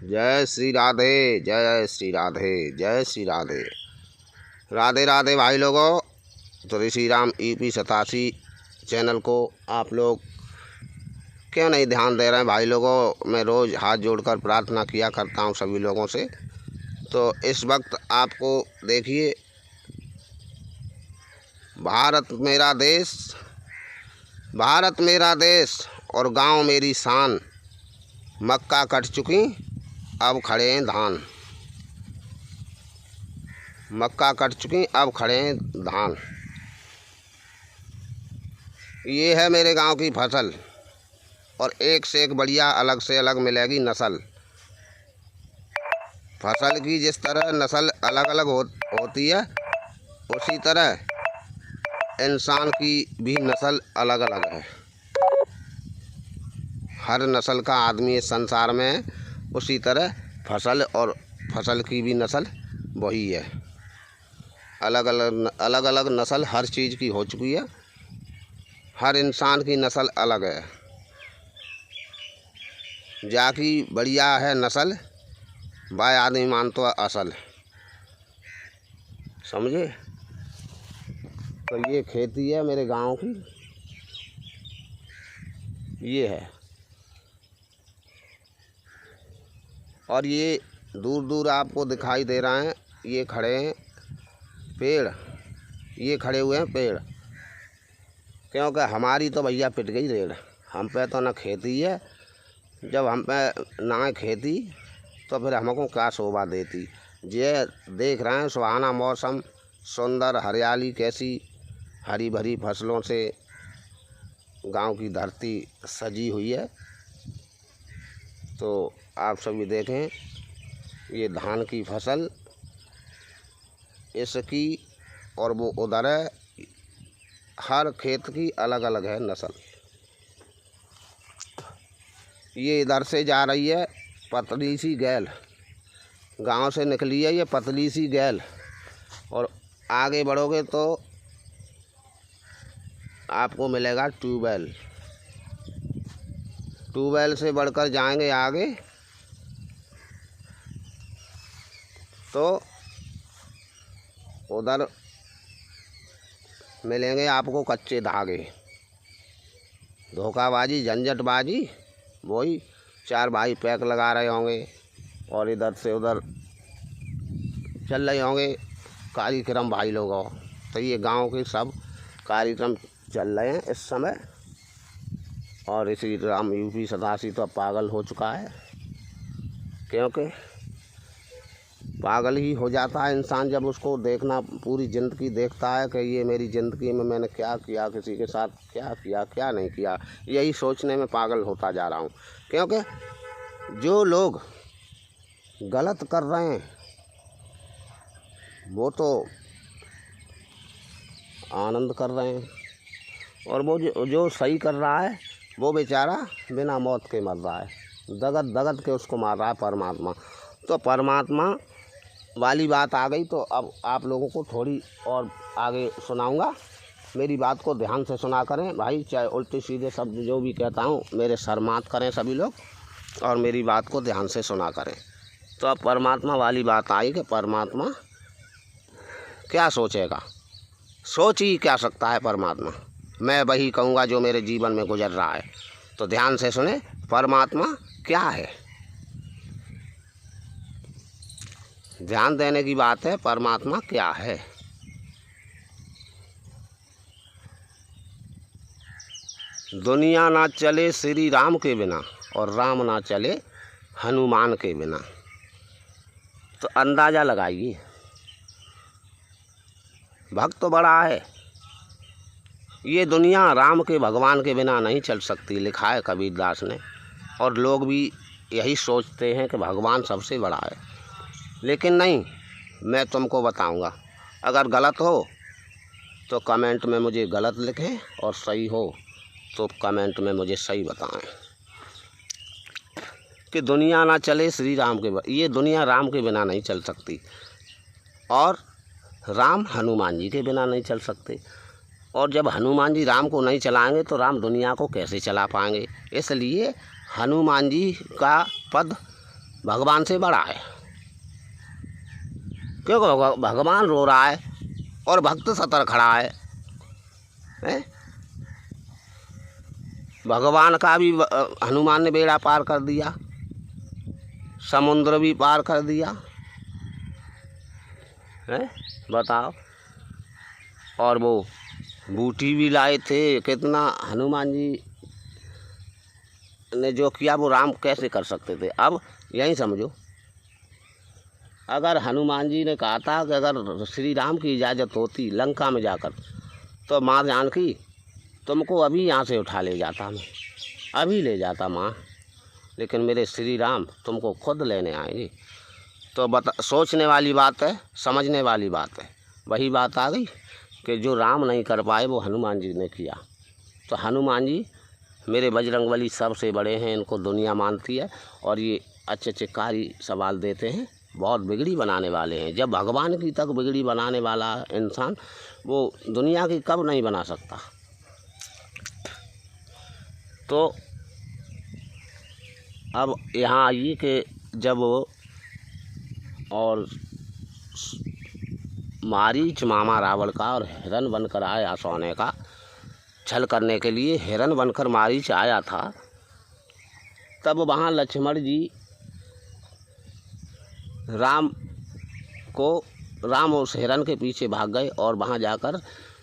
जय श्री राधे, जय श्री राधे, जय श्री राधे। राधे राधे भाई लोगों। तो श्री राम EP 87 चैनल को आप लोग क्यों नहीं ध्यान दे रहे हैं भाई लोगों। मैं रोज़ हाथ जोड़कर प्रार्थना किया करता हूं सभी लोगों से। तो इस वक्त आपको देखिए, भारत मेरा देश, भारत मेरा देश और गांव मेरी शान। मक्का कट चुकी अब खड़े हैं धान। मक्का कट चुकी अब खड़े हैं धान। ये है मेरे गांव की फसल और एक से एक बढ़िया अलग से अलग मिलेगी नस्ल। फसल की जिस तरह नस्ल अलग अलग होती है, उसी तरह इंसान की भी नस्ल अलग अलग है। हर नस्ल का आदमी इस संसार में है, उसी तरह फसल की भी नस्ल वही है। अलग अलग नस्ल हर चीज़ की हो चुकी है। हर इंसान की नस्ल अलग है। जाकी बढ़िया है नस्ल, बाय आदमी मानतो असल। समझे। तो ये खेती है मेरे गांव की, ये है। और ये दूर दूर आपको दिखाई दे रहा है, ये खड़े हैं पेड़, ये खड़े हुए हैं पेड़। क्योंकि हमारी तो भैया पिट गई रेड़। हम पे तो ना खेती है। जब हम पे ना खेती तो फिर हमको क्या शोभा देती। ये देख रहे हैं सुहाना मौसम, सुंदर हरियाली, कैसी हरी भरी फसलों से गांव की धरती सजी हुई है। तो आप सभी देखें, ये धान की फसल इसकी और वो उधर है। हर खेत की अलग अलग है नस्ल। ये इधर से जा रही है पतली सी गैल, गांव से निकली है ये पतली सी गैल। और आगे बढ़ोगे तो आपको मिलेगा ट्यूबवेल। ट्यूबवेल से बढ़कर जाएंगे आगे तो उधर मिलेंगे आपको कच्चे धागे। धोखाबाजी, झंझटबाजी, वही चार भाई पैक लगा रहे होंगे और इधर से उधर चल रहे होंगे कार्यक्रम भाई लोगों। तो ये गांव के सब कार्यक्रम चल रहे हैं इस समय। और इसी राम EP 87 तो पागल हो चुका है। क्योंकि पागल ही हो जाता है इंसान जब उसको देखना पूरी ज़िंदगी देखता है कि ये मेरी ज़िंदगी में मैंने क्या किया, किसी के साथ क्या किया, क्या नहीं किया। यही सोचने में पागल होता जा रहा हूँ। क्योंकि जो लोग गलत कर रहे हैं वो तो आनंद कर रहे हैं, और वो जो सही कर रहा है वो बेचारा बिना मौत के मर रहा है। दगद दगद के उसको मार रहा है परमात्मा। तो परमात्मा वाली बात आ गई। तो अब आप लोगों को थोड़ी और आगे सुनाऊंगा। मेरी बात को ध्यान से सुना करें भाई। चाहे उल्टे सीधे शब्द जो भी कहता हूँ मेरे सर मात करें सभी लोग, और मेरी बात को ध्यान से सुना करें। तो अब परमात्मा वाली बात आई कि परमात्मा क्या सोचेगा। सोच ही क्या सकता है परमात्मा। मैं वही कहूँगा जो मेरे जीवन में गुजर रहा है। तो ध्यान से सुने, परमात्मा क्या है। ध्यान देने की बात है। परमात्मा क्या है। दुनिया ना चले श्री राम के बिना, और राम ना चले हनुमान के बिना। तो अंदाज़ा लगाइए, भक्त तो बड़ा है। ये दुनिया राम के, भगवान के बिना नहीं चल सकती, लिखा है कबीरदास ने। और लोग भी यही सोचते हैं कि भगवान सबसे बड़ा है। लेकिन नहीं, मैं तुमको बताऊंगा। अगर गलत हो तो कमेंट में मुझे गलत लिखें, और सही हो तो कमेंट में मुझे सही बताएं। कि दुनिया ना चले श्री राम के बिना, ये दुनिया राम के बिना नहीं चल सकती, और राम हनुमान जी के बिना नहीं चल सकते। और जब हनुमान जी राम को नहीं चलाएंगे तो राम दुनिया को कैसे चला पाएंगे। इसलिए हनुमान जी का पद भगवान से बड़ा है, क्योंकि भगवान रो रहा है और भक्त सतर खड़ा है, हैं? भगवान का भी हनुमान ने बेड़ा पार कर दिया, समुद्र भी पार कर दिया है, बताओ। और वो बूटी भी लाए थे, कितना हनुमान जी ने जो किया वो राम कैसे कर सकते थे। अब यही समझो, अगर हनुमान जी ने कहा था कि अगर श्री राम की इजाज़त होती लंका में जाकर, तो माँ जानकी तुमको अभी यहाँ से उठा ले जाता, मैं अभी ले जाता माँ, लेकिन मेरे श्री राम तुमको खुद लेने आएंगे। तो सोचने वाली बात है, समझने वाली बात है। वही बात आ गई कि जो राम नहीं कर पाए वो हनुमान जी ने किया। तो हनुमान जी मेरे बजरंगबली सबसे बड़े हैं, इनको दुनिया मानती है, और ये अच्छे अच्छे कार्य सवाल देते हैं, बहुत बिगड़ी बनाने वाले हैं। जब भगवान की तक बिगड़ी बनाने वाला इंसान, वो दुनिया की कब नहीं बना सकता। तो अब यहाँ आइए कि जब और मारीच मामा रावण का और हिरण बनकर आया सोने का छल करने के लिए, हिरण बनकर मारीच आया था, तब वहाँ लक्ष्मण जी राम उस हिरण के पीछे भाग गए, और वहाँ जाकर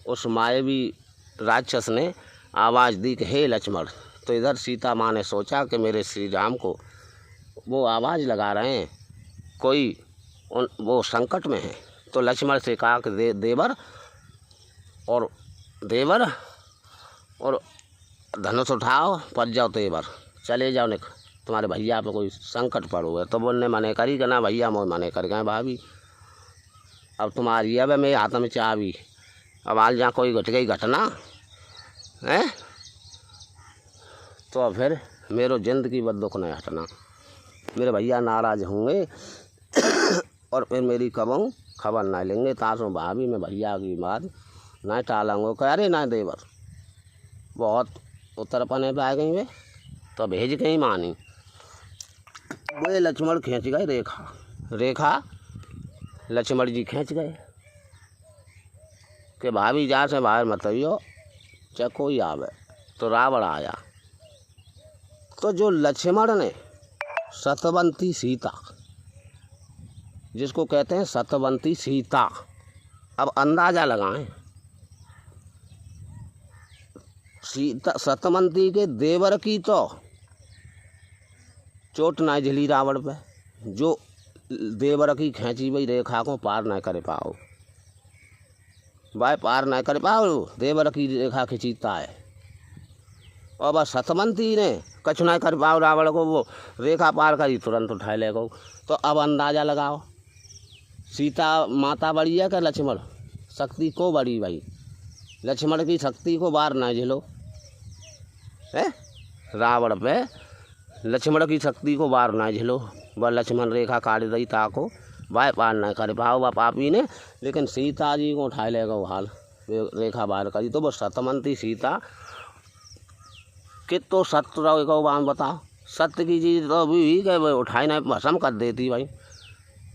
उस मायावी राक्षस ने आवाज़ दी कि हे लक्ष्मण। तो इधर सीता माँ ने सोचा कि मेरे श्री राम को वो आवाज़ लगा रहे हैं, कोई वो संकट में है। तो लक्ष्मण से कहा कि देवर और धनुष उठाओ, पड़ जाओ तेवर, चले जाओ, निक तुम्हारे भैया पे कोई संकट पड़ो है। तो बोलने मने करी कि ना भैया मोह मने कर गए भाभी, अब तुम्हारी अब मेरे हाथ में चाबी, अब आज जहाँ कोई घट गई घटना है तो फिर मेरो जिंदगी बद दुख नहीं हटना, मेरे भैया नाराज होंगे और फिर मेरी कबहू खबर ना लेंगे। तासों भाभी में भैया की बात नहीं टालेंगे। कह अरे ना देवर बहुत उत्तरपने पे आ गई वे, तो भेज गई मानी। वो लक्ष्मण खींच गए रेखा लक्ष्मण जी खींच गए कि भाभी जा से बाहर मत आइयो, चाहे कोई आवे। तो रावण आया, तो जो लक्ष्मण ने सतवंती सीता, जिसको कहते हैं सतवंती सीता, अब अंदाज़ा लगाएं, सीता सतवंती के देवर की तो चोट ना झली रावण पे, जो देवर की खींची हुई रेखा को पार ना कर पाओ, भाई पार ना कर पाओ, देवर की रेखा खींचीता है। और बस सतवंती ने कछ ना कर पाओ रावण को, वो रेखा पार करी तुरंत उठा ले गो। तो अब अंदाज़ा लगाओ, सीता माता बड़ी है क्या लक्ष्मण? शक्ति को बड़ी भाई, लक्ष्मण की शक्ति को बार ना झेलो है रावण पे, लक्ष्मण की शक्ति को बार ना झेलो। वह लक्ष्मण रेखा काट दी ताको, वाह पार ना कर पाओ वह पापी ने, लेकिन सीता जी को उठा लेगा वो हाल, रेखा बार करी। तो वो सतवंती सीता कि तो सत्य रहो बात बताओ, सत्य की चीज़ तो अभी कि वो उठाई ना भस्म कर देती भाई।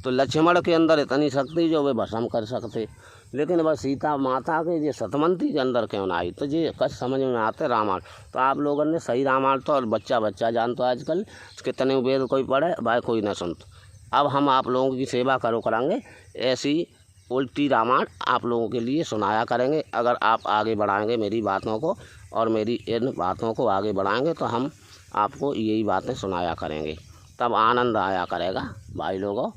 तो लक्ष्मण के अंदर इतनी शक्ति जो वे भस्म कर सकते, लेकिन वह सीता माता के ये सतवंती के अंदर क्यों ना आई। तो ये कच समझ में आते रामायण। तो आप लोगों ने सही रामायण तो और बच्चा जानते आजकल कितने वेद कोई पढ़े भाई कोई ना सुनता। अब हम आप लोगों की सेवा करांगे, ऐसी उल्टी रामायण आप लोगों के लिए सुनाया करेंगे। अगर आप आगे बढ़ाएंगे मेरी बातों को और मेरी इन बातों को आगे बढ़ाएंगे तो हम आपको यही बातें सुनाया करेंगे, तब आनंद आया करेगा भाई लोगों।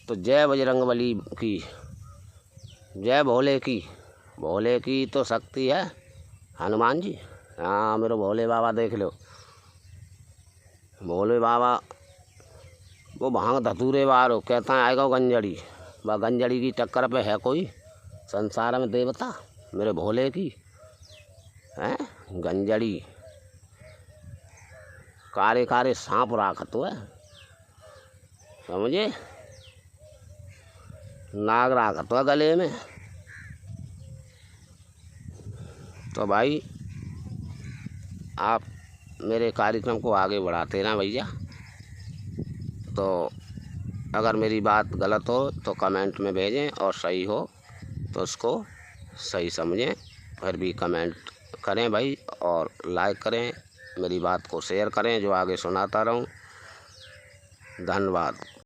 तो जय बजरंगबली की, जय भोले की तो शक्ति है हनुमान जी। हाँ मेरे भोले बाबा देख लो, भोले बाबा वो भांग धतूरे वारो कहता है आएगा गंजड़ी, वह गंजड़ी की टक्कर पे है कोई संसार में देवता मेरे भोले की है। गंजड़ी कारे कारे सांप राखत है, समझे, नाग राखत है गले में। तो भाई आप मेरे कार्यक्रम को आगे बढ़ाते ना भैया। तो अगर मेरी बात गलत हो तो कमेंट में भेजें, और सही हो तो उसको सही समझें। फिर भी कमेंट करें भाई, और लाइक करें, मेरी बात को शेयर करें जो आगे सुनाता रहूं। धन्यवाद।